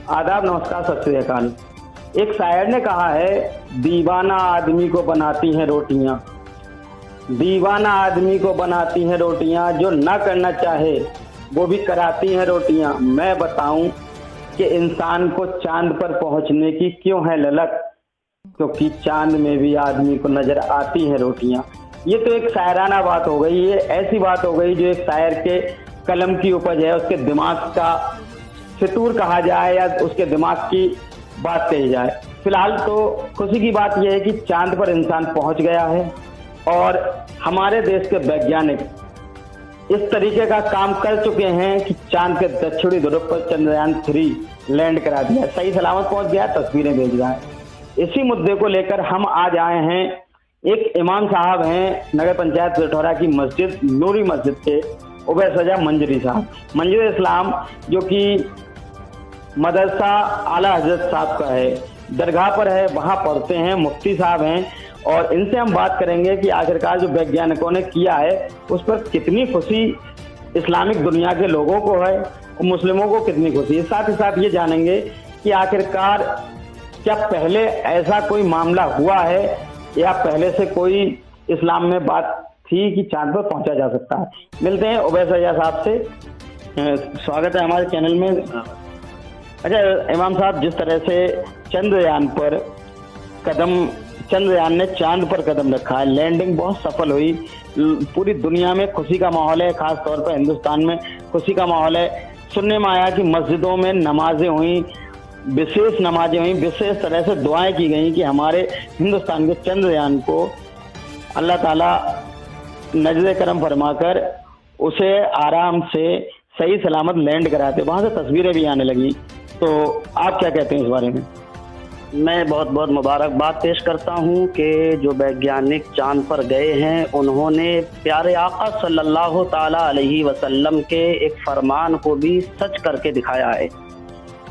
आदाब, नमस्कार, सत श्री अकाल। एक शायर ने कहा है, दीवाना आदमी को बनाती हैं रोटियां, दीवाना आदमी को बनाती हैं रोटियां, जो ना करना चाहे वो भी कराती हैं रोटियां। मैं बताऊं कि इंसान को चांद पर पहुंचने की क्यों है ललक, क्योंकि चांद में भी आदमी को नजर आती हैं रोटियां। ये तो एक शायराना बात हो गई, ये ऐसी बात हो गई जो एक शायर के कलम की उपज है, उसके दिमाग का फितूर कहा जाए या उसके दिमाग की बात कही जाए। फिलहाल तो खुशी की बात यह है कि चांद पर इंसान पहुंच गया है और हमारे देश के वैज्ञानिक इस तरीके का काम कर चुके हैं कि चांद के दक्षिणी ध्रुव पर चंद्रयान 3 लैंड करा दिया, सही सलामत पहुंच गया, तस्वीरें भेज रहा है। इसी मुद्दे को लेकर हम आज आए हैं। एक इमाम साहब हैं नगर पंचायत पिठौरा की मस्जिद नूरी मस्जिद के उबैद सजा मंजरी साहब, मंजर इस्लाम, जो कि मदरसा आला हजरत साहब का है, दरगाह पर है, वहाँ पढ़ते हैं, मुफ्ती साहब हैं। और इनसे हम बात करेंगे कि आखिरकार जो वैज्ञानिकों ने किया है उस पर कितनी खुशी इस्लामिक दुनिया के लोगों को है और मुस्लिमों को कितनी खुशी है। साथ ही साथ ये जानेंगे कि आखिरकार क्या पहले ऐसा कोई मामला हुआ है या पहले से कोई इस्लाम में बात थी कि चांद पर पहुंचा जा सकता है। मिलते हैं उबैद सजा साहब से। स्वागत है हमारे चैनल में। अच्छा इमाम साहब, जिस तरह से चंद्रयान ने चांद पर कदम रखा है, लैंडिंग बहुत सफल हुई, पूरी दुनिया में खुशी का माहौल है, खास तौर पर हिंदुस्तान में खुशी का माहौल है। सुनने में आया कि मस्जिदों में नमाजें हुई, विशेष नमाजें हुई, विशेष तरह से दुआएं की गई कि हमारे हिंदुस्तान के चंद्रयान को अल्लाह ताला नजर करम फरमाकर उसे आराम से सही सलामत लैंड कराते। वहां से तस्वीरें भी आने लगी, तो आप क्या कहते हैं इस बारे में? मैं बहुत बहुत मुबारकबाद पेश करता हूं कि जो वैज्ञानिक चांद पर गए हैं उन्होंने प्यारे आका सल्लल्लाहु ताला अलैहि वसल्लम के एक फरमान को भी सच करके दिखाया है।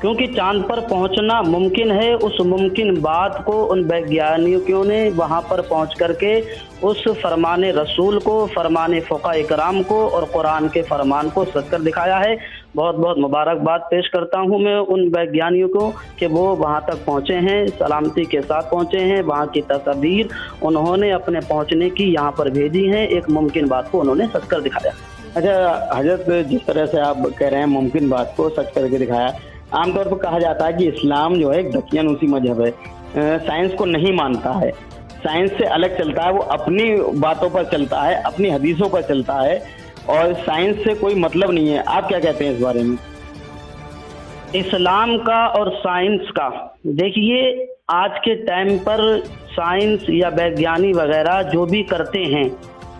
क्योंकि चांद पर पहुंचना मुमकिन है, उस मुमकिन बात को उन वैज्ञानिकों ने वहां पर पहुंच करके उस फरमान रसूल को, फरमान फ़ुक़हा इकराम को और कुरान के फरमान को सच कर दिखाया है। बहुत बहुत मुबारकबाद पेश करता हूं मैं उन वैज्ञानिकों कि वो वहां तक पहुंचे हैं, सलामती के साथ पहुंचे हैं। वहां की तस्वीर उन्होंने अपने पहुंचने की यहाँ पर भेजी हैं, एक मुमकिन बात को उन्होंने सच कर दिखाया। अच्छा हजरत, जिस तरह से आप कह रहे हैं मुमकिन बात को सच करके दिखाया, आमतौर पर कहा जाता है कि इस्लाम जो है एक दकियानूसी मजहब है, साइंस को नहीं मानता है, साइंस से अलग चलता है, वो अपनी बातों पर चलता है, अपनी हदीसों पर चलता है और साइंस से कोई मतलब नहीं है। आप क्या कहते हैं इस बारे में? इस्लाम का और साइंस का, देखिए आज के टाइम पर साइंस या वैज्ञानिक वगैरह जो भी करते हैं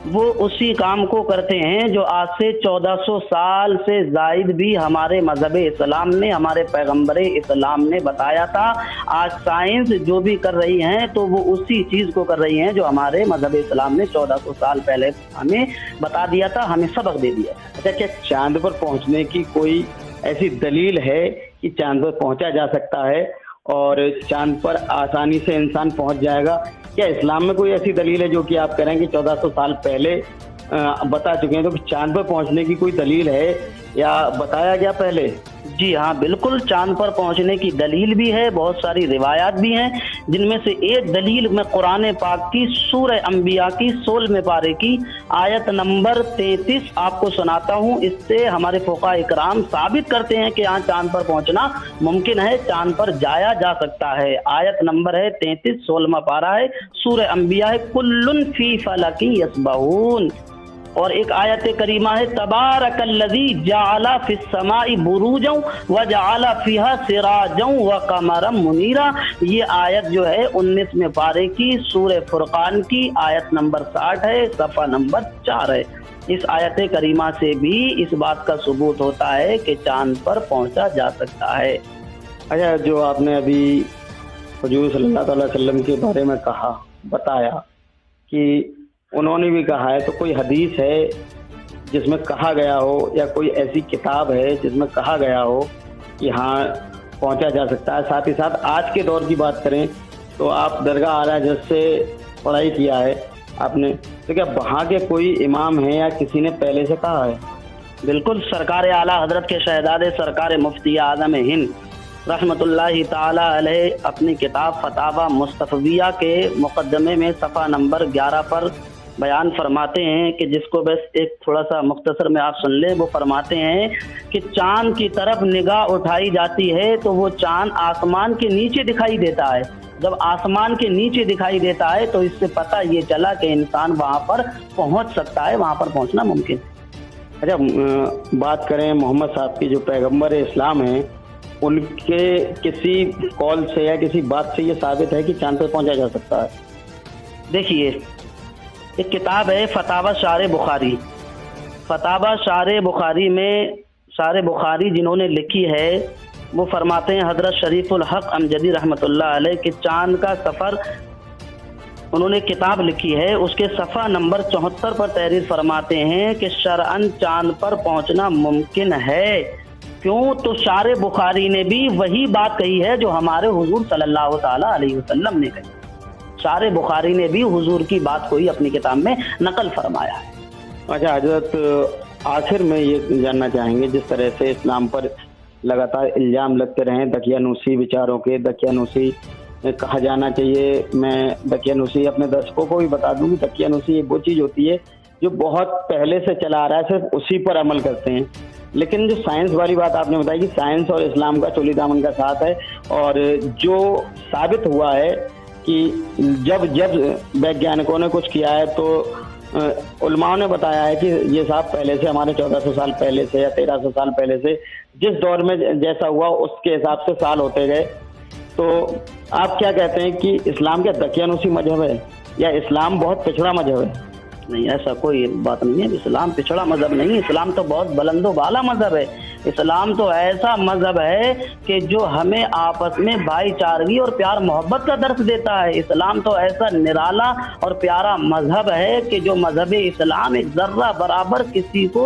वो उसी काम को करते हैं जो आज से 1400 साल से जायद भी हमारे मजहब इस्लाम ने, हमारे पैगम्बर इस्लाम ने बताया था। आज साइंस जो भी कर रही हैं तो वो उसी चीज़ को कर रही हैं जो हमारे मजहब इस्लाम ने 1400 साल पहले हमें बता दिया था, हमें सबक दे दिया। अच्छा, क्या चांद पर पहुंचने की कोई ऐसी दलील है कि चांद पर पहुंचा जा सकता है और चांद पर आसानी से इंसान पहुंच जाएगा? क्या इस्लाम में कोई ऐसी दलील है जो कि आप कह रहे हैं कि 1400 साल पहले बता चुके हैं, तो चांद पर पहुंचने की कोई दलील है या बताया गया पहले? जी हाँ, बिल्कुल चांद पर पहुंचने की दलील भी है, बहुत सारी रिवायात भी हैं, जिनमें से एक दलील मैं कुरान पाक की सूरह अंबिया की 16वें पारे की आयत नंबर 33 आपको सुनाता हूँ। इससे हमारे फ़ुक़हा इकराम साबित करते हैं कि यहाँ चांद पर पहुंचना मुमकिन है, चांद पर जाया जा सकता है। आयत नंबर है 33, 16वां पारा है, सूरह अंबिया है, कुल्लुन फी फलकी यस्बहून। और एक आयत करीमा है, तबारकल्लज़ी जअला फिस समाई बुरूजन व जअला फिहा सिराजन व कमरम मुनीरा। ये आयत जो है 19वें पारे की सूरह फुरकान की आयत नंबर 60 है, सफ़ा नंबर 4 है। इस आयत करीमा से भी इस बात का सबूत होता है कि चांद पर पहुंचा जा सकता है। अच्छा, जो आपने अभी हुजूर सल्लल्लाहु अलैहि वसल्लम के बारे में कहा, बताया कि उन्होंने भी कहा है, तो कोई हदीस है जिसमें कहा गया हो या कोई ऐसी किताब है जिसमें कहा गया हो कि हाँ पहुंचा जा सकता है? साथ ही साथ आज के दौर की बात करें तो आप दरगाह आला हज़रत से पढ़ाई किया है आपने, तो क्या वहाँ के कोई इमाम हैं या किसी ने पहले से कहा है? बिल्कुल, सरकार आला हजरत के शहजादे सरकार मुफ्ती आज़म हिंद रहमतुल्लाहि ताला अलैह अपनी किताब फतावा मुस्तफविया के मुकदमे में सफ़ा नंबर 11 पर बयान फरमाते हैं कि जिसको बस एक थोड़ा सा मुख्तसर में आप सुन ले। वो फरमाते हैं कि चाँद की तरफ निगाह उठाई जाती है तो वो चाँद आसमान के नीचे दिखाई देता है। जब आसमान के नीचे दिखाई देता है तो इससे पता ये चला कि इंसान वहाँ पर पहुँच सकता है, वहाँ पर पहुँचना मुमकिन है। अच्छा, बात करें मोहम्मद साहब की जो पैगंबर इस्लाम हैं, उनके किसी कॉल से या किसी बात से ये साबित है कि चांद पर पहुंचा जा सकता है? देखिए, एक किताब है फतावा शार बुखारी। फतावा शार बुखारी में शार बुखारी जिन्होंने लिखी है वो फरमाते हैं हज़रत शरीफुल हक अमजदी रहमतुल्लाह अलैह कि चांद का सफ़र उन्होंने किताब लिखी है। उसके सफ़ा नंबर 74 पर तहरीर फरमाते हैं कि शरअन चांद पर पहुंचना मुमकिन है। क्यों? तो शार बुखारी ने भी वही बात कही है जो हमारे हुजूर सल्लल्लाहु ताला अलैहि वसल्लम ने कही। शार बुखारी ने भी हुजूर की बात को ही अपनी किताब में नकल फरमाया है। अच्छा हजरत, आखिर में ये जानना चाहेंगे, जिस तरह से इस्लाम पर लगातार इल्ज़ाम लगते रहे दकियानूसी विचारों के, दकियानूसी कहा जाना चाहिए। मैं दकियानूसी अपने दर्शकों को भी बता दूं कि दकियानूसी एक वो चीज़ होती है जो बहुत पहले से चला आ रहा है, सिर्फ उसी पर अमल करते हैं। लेकिन जो साइंस वाली बात आपने बताई कि साइंस और इस्लाम का चोली दामन का साथ है, और जो साबित हुआ है कि जब वैज्ञानिकों ने कुछ किया है तो उलमाओं ने बताया है कि ये साहब पहले से हमारे 1400 साल पहले से या 1300 साल पहले से जिस दौर में जैसा हुआ उसके हिसाब से साल होते गए। तो आप क्या कहते हैं कि इस्लाम क्या दकियानूसी मजहब है या इस्लाम बहुत पिछड़ा मजहब है? नहीं, ऐसा कोई बात नहीं है। इस्लाम पिछड़ा मजहब नहीं है, इस्लाम तो बहुत बुलंदो बाला मजहब है। इस्लाम तो ऐसा मजहब है कि जो हमें आपस में भाईचारगी और प्यार मोहब्बत का दर्स देता है। इस्लाम तो ऐसा निराला और प्यारा मजहब है कि जो मजहब इस्लाम एक जर्रा बराबर किसी को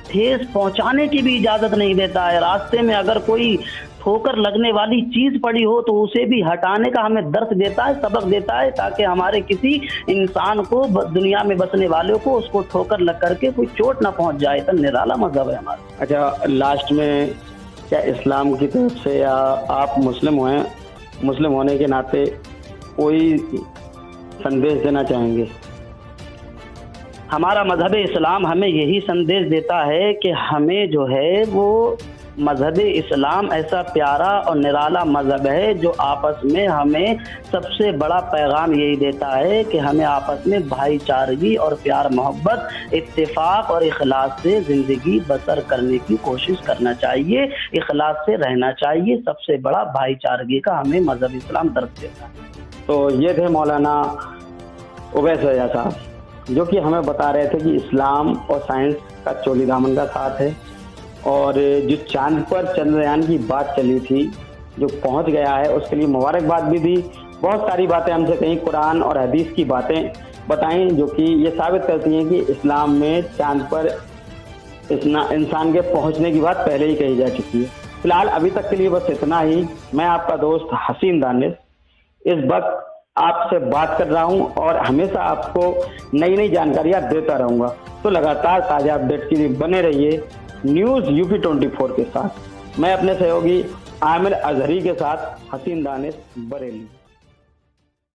ठेस पहुंचाने की भी इजाजत नहीं देता है। रास्ते में अगर कोई ठोकर लगने वाली चीज पड़ी हो तो उसे भी हटाने का हमें दर्स देता है, सबक देता है, ताकि हमारे किसी इंसान को, दुनिया में बसने वालों को, उसको ठोकर लग करके कोई चोट ना पहुंच जाए। तो निराला मजहब है हमारा। अच्छा, लास्ट में क्या इस्लाम की तरफ से, या आप मुस्लिम होने के नाते कोई संदेश देना चाहेंगे? हमारा मजहब इस्लाम हमें यही संदेश देता है कि हमें जो है वो मजहब इस्लाम ऐसा प्यारा और निराला मजहब है जो आपस में हमें सबसे बड़ा पैगाम यही देता है कि हमें आपस में भाईचारगी और प्यार मोहब्बत, इत्तेफाक और इखलास से ज़िंदगी बसर करने की कोशिश करना चाहिए, इखलास से रहना चाहिए। सबसे बड़ा भाईचारगी का हमें मजहब इस्लाम दर्ज देता है। तो ये थे मौलाना उवैस रज़ा साहब, जो कि हमें बता रहे थे कि इस्लाम और साइंस का चोली दामन का साथ है, और जो चांद पर चंद्रयान की बात चली थी, जो पहुंच गया है, उसके लिए मुबारकबाद भी दी। बहुत सारी बातें हमसे कहीं कुरान और हदीस की बातें बताई, जो कि ये साबित करती हैं कि इस्लाम में चांद पर इंसान के पहुंचने की बात पहले ही कही जा चुकी है। फिलहाल अभी तक के लिए बस इतना ही। मैं आपका दोस्त हसीन दानिश इस वक्त आपसे बात कर रहा हूं और हमेशा आपको नई नई जानकारियां देता रहूंगा। तो लगातार ताज़ा अपडेट के लिए बने रहिए न्यूज़ यूपी 24 के साथ। मैं अपने सहयोगी आमिर अजहरी के साथ हसीन दानिश, बरेली।